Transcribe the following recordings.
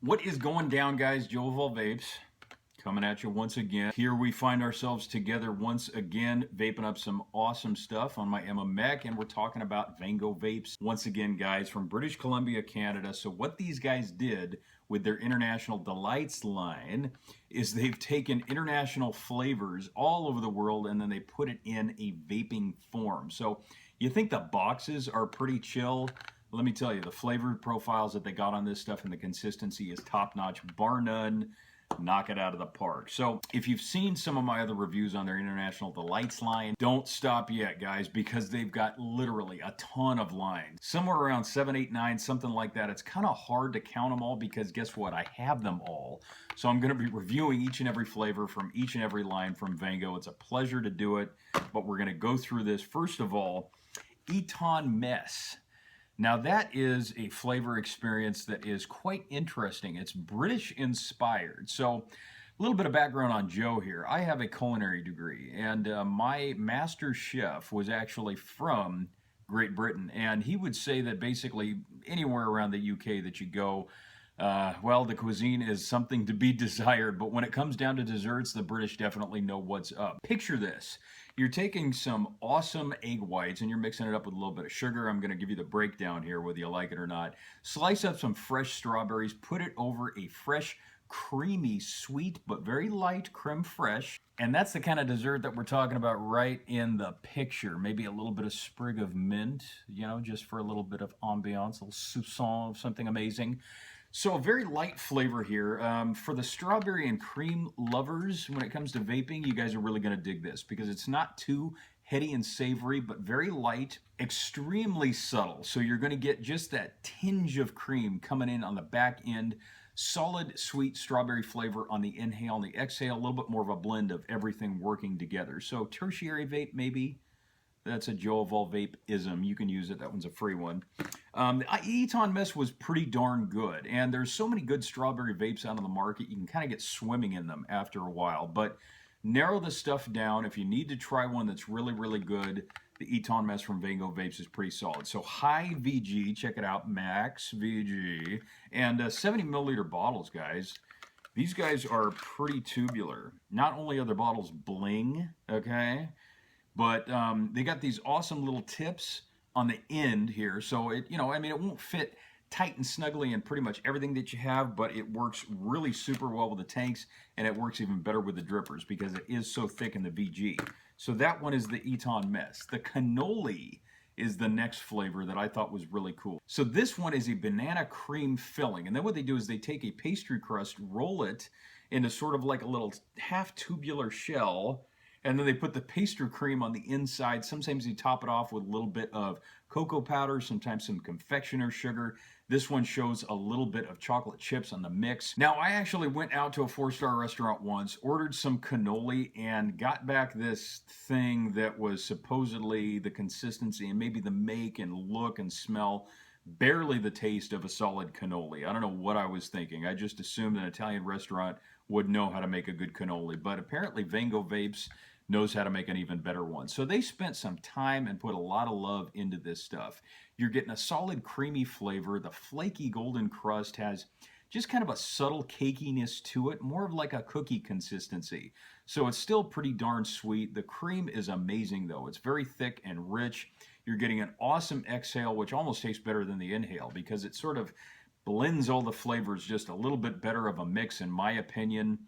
What is going down, guys? Joe Of All Vapes coming at you once again. Here we find ourselves together once again, vaping up some awesome stuff on my Emma Mech, and we're talking about Vango Vapes once again, guys, from British Columbia, Canada. So what these guys did with their International Delights line is they've taken international flavors all over the world and then they put it in a vaping form. So you think the boxes are pretty chill. Let me tell you, the flavor profiles that they got on this stuff and the consistency is top-notch, bar none. Knock it out of the park. So if you've seen some of my other reviews on their International Delights line, don't stop yet, guys, because they've got literally a ton of lines. Somewhere around 7, 8, 9, something like that. It's kind of hard to count them all because guess what? I have them all. So I'm going to be reviewing each and every flavor from each and every line from Vango. It's a pleasure to do it, but we're going to go through this. First of all, Eton Mess. Now that is a flavor experience that is quite interesting. It's British inspired. So a little bit of background on Joe here. I have a culinary degree and my master chef was actually from Great Britain, and he would say that basically anywhere around the UK that you go, well, the cuisine is something to be desired, but when it comes down to desserts, the British definitely know what's up. Picture this. You're taking some awesome egg whites and you're mixing it up with a little bit of sugar. I'm going to give you the breakdown here, whether you like it or not. Slice up some fresh strawberries, put it over a fresh, creamy, sweet, but very light creme fraiche. And that's the kind of dessert that we're talking about right in the picture. Maybe a little bit of sprig of mint, you know, just for a little bit of ambiance, a little soupçon of something amazing. So a very light flavor here. For the strawberry and cream lovers, when it comes to vaping, you guys are really going to dig this because it's not too heady and savory, but very light, extremely subtle. So you're going to get just that tinge of cream coming in on the back end, solid sweet strawberry flavor on the inhale and the exhale, a little bit more of a blend of everything working together. So tertiary vape maybe. That's a Joe Of All Vape-ism. You can use it. That one's a free one. Eton Mess was pretty darn good. And there's so many good strawberry vapes out on the market, you can kind of get swimming in them after a while. But narrow the stuff down. If you need to try one that's really, really good, the Eton Mess from Vango Vapes is pretty solid. So high VG, check it out, max VG. And 70 milliliter bottles, guys. These guys are pretty tubular. Not only are their bottles bling, okay, but they got these awesome little tips on the end here. So it, you know, I mean, it won't fit tight and snugly in pretty much everything that you have, but it works really super well with the tanks, and it works even better with the drippers because it is so thick in the VG. So that one is the Eton Mess. The Cannoli is the next flavor that I thought was really cool. So this one is a banana cream filling, and then what they do is they take a pastry crust, roll it into sort of like a little half tubular shell, and then they put the pastry cream on the inside. Sometimes you top it off with a little bit of cocoa powder, sometimes some confectioner sugar. This one shows a little bit of chocolate chips on the mix. Now, I actually went out to a 4-star restaurant once, ordered some cannoli, and got back this thing that was supposedly the consistency and maybe the make and look and smell, barely the taste of a solid cannoli. I don't know what I was thinking. I just assumed an Italian restaurant would know how to make a good cannoli, but apparently Vango Vapes knows how to make an even better one. So they spent some time and put a lot of love into this stuff. You're getting a solid creamy flavor. The flaky golden crust has just kind of a subtle cakiness to it, more of like a cookie consistency. So it's still pretty darn sweet. The cream is amazing though. It's very thick and rich. You're getting an awesome exhale, which almost tastes better than the inhale because it sort of blends all the flavors just a little bit better of a mix, in my opinion.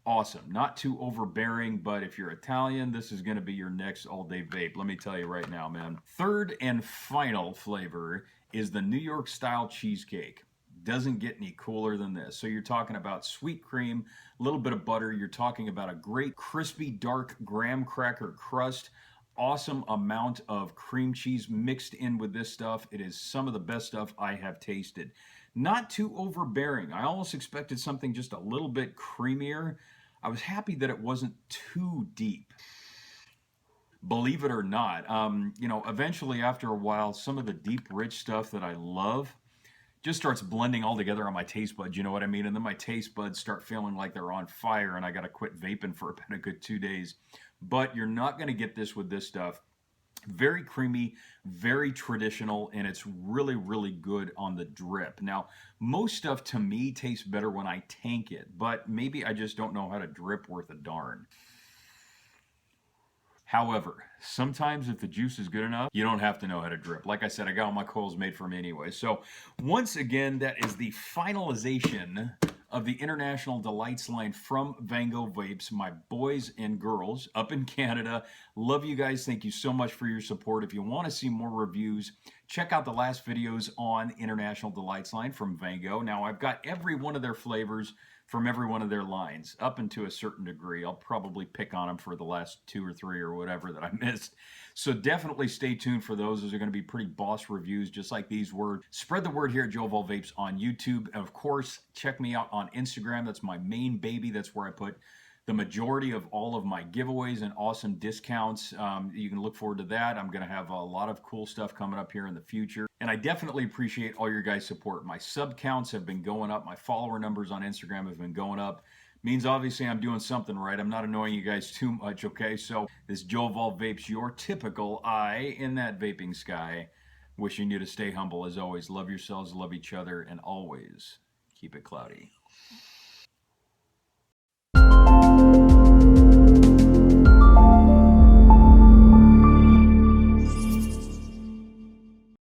Awesome. Not too overbearing, but if you're Italian, this is going to be your next all-day vape. Let me tell you right now, man. Third and final flavor is the New York style cheesecake. Doesn't get any cooler than this. So you're talking about sweet cream, a little bit of butter. You're talking about a great crispy dark graham cracker crust. Awesome amount of cream cheese mixed in with this stuff. It is some of the best stuff I have tasted. Not too overbearing. I almost expected something just a little bit creamier. I was happy that it wasn't too deep. Believe it or not, you know, eventually after a while, some of the deep, rich stuff that I love just starts blending all together on my taste buds, you know what I mean? And then my taste buds start feeling like they're on fire and I got to quit vaping for about a good 2 days. But you're not going to get this with this stuff. Very creamy, very traditional, and it's really, really good on the drip. Now, most stuff to me tastes better when I tank it, but maybe I just don't know how to drip worth a darn. However, sometimes if the juice is good enough, you don't have to know how to drip. Like I said, I got all my coils made for me anyway. So once again, that is the finalization of the International Delights line from Vango Vapes, my boys and girls up in Canada. Love you guys. Thank you so much for your support. If you want to see more reviews, check out the last videos on International Delights line from Vango. Now, I've got every one of their flavors from every one of their lines up into a certain degree. I'll probably pick on them for the last 2 or 3 or whatever that I missed. So definitely stay tuned for those. Those are going to be pretty boss reviews, just like these were. Spread the word here at Joe Of All Vapes on YouTube. And of course, check me out on Instagram. That's my main baby. That's where I put the majority of all of my giveaways and awesome discounts. You can look forward to that. I'm going to have a lot of cool stuff coming up here in the future. And I definitely appreciate all your guys' support. My sub counts have been going up. My follower numbers on Instagram have been going up. Means obviously I'm doing something right. I'm not annoying you guys too much, okay? So this Joe Of All Vapes, your typical eye in that vaping sky. Wishing you to stay humble as always. Love yourselves, love each other, and always keep it cloudy.